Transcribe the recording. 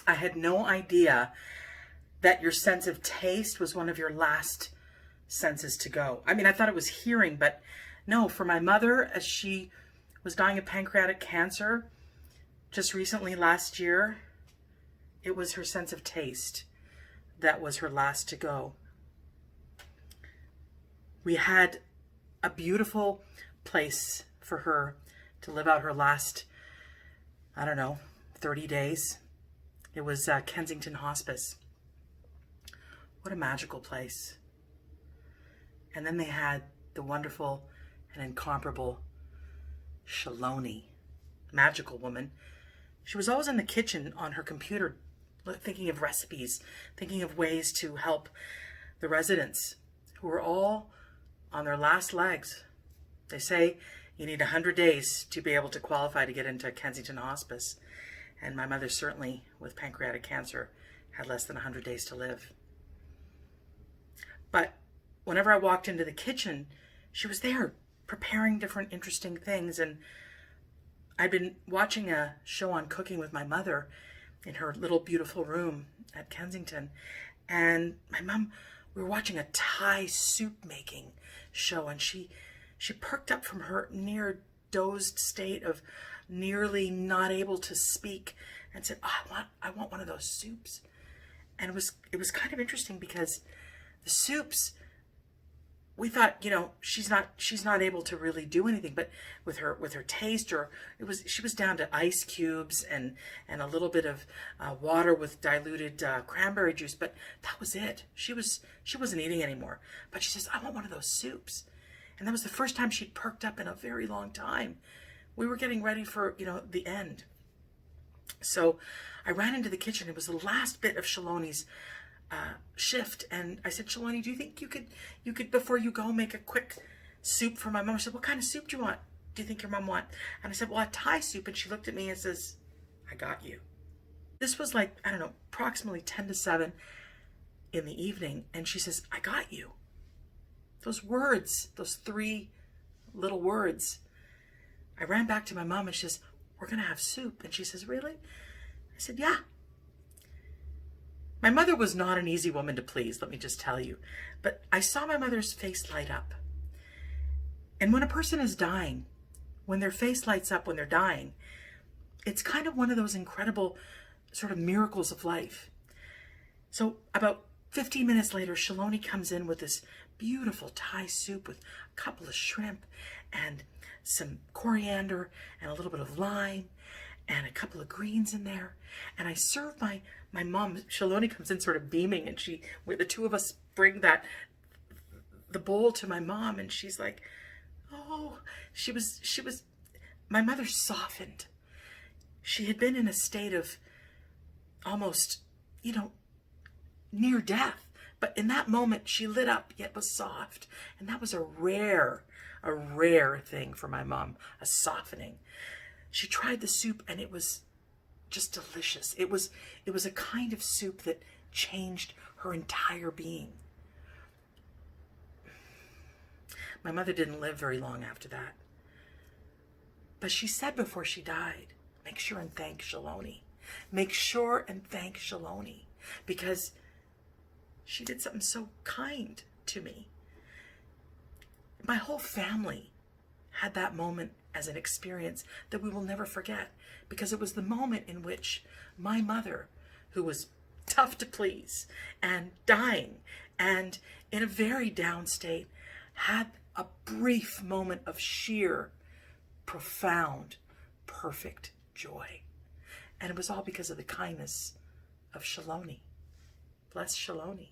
I had no idea that your sense of taste was one of your last senses to go. I mean, I thought it was hearing, but no, for my mother, as she was dying of pancreatic cancer just recently last year, it was her sense of taste that was her last to go. We had a beautiful place for her to live out her last, 30 days. It was Kensington Hospice. What a magical place. And then they had the wonderful and incomparable Shaloni, magical woman. She was always in the kitchen on her computer, thinking of recipes, thinking of ways to help the residents who were all on their last legs. They say you need 100 days to be able to qualify to get into Kensington Hospice. And my mother, certainly with pancreatic cancer, had less than 100 days to live. But whenever I walked into the kitchen, she was there preparing different interesting things. And I'd been watching a show on cooking with my mother in her little beautiful room at Kensington. And my mom, we were watching a Thai soup making show, and she perked up from her near dozed state of nearly not able to speak and said, oh, I want one of those soups. And it was kind of interesting because the soups, we thought, she's not able to really do anything, but with her taste, or she was down to ice cubes and a little bit of water with diluted cranberry juice, but that was it. She wasn't eating anymore. But she says, I want one of those soups. And that was the first time she'd perked up in a very long time. We were getting ready for, the end. So I ran into the kitchen. It was the last bit of Shaloni's shift. And I said, Shaloni, do you think you could, before you go, make a quick soup for my mom? She said, what kind of soup do you want? Do you think your mom want? And I said, well, a Thai soup. And she looked at me and says, I got you. This was like, approximately 10 to 7 in the evening. And she says, I got you. Those words, those 3 little words. I ran back to my mom and she says, we're going to have soup. And she says, really? I said, yeah. My mother was not an easy woman to please, let me just tell you. But I saw my mother's face light up. And when a person is dying, when their face lights up when they're dying, it's kind of one of those incredible sort of miracles of life. So about 15 minutes later, Shaloni comes in with this beautiful Thai soup with a couple of shrimp and some coriander and a little bit of lime and a couple of greens in there. And I serve my mom. Shaloni comes in sort of beaming, and the two of us bring the bowl to my mom, and she's like, oh, she was, my mother softened. She had been in a state of almost, near death. But in that moment, she lit up, yet was soft. And that was a rare thing for my mom, a softening. She tried the soup, and it was just delicious. It was a kind of soup that changed her entire being. My mother didn't live very long after that. But she said before she died, make sure and thank Shaloni. Make sure and thank Shaloni, because she did something so kind to me. My whole family had that moment as an experience that we will never forget, because it was the moment in which my mother, who was tough to please and dying and in a very down state, had a brief moment of sheer, profound, perfect joy. And it was all because of the kindness of Shaloni. Bless Shaloni.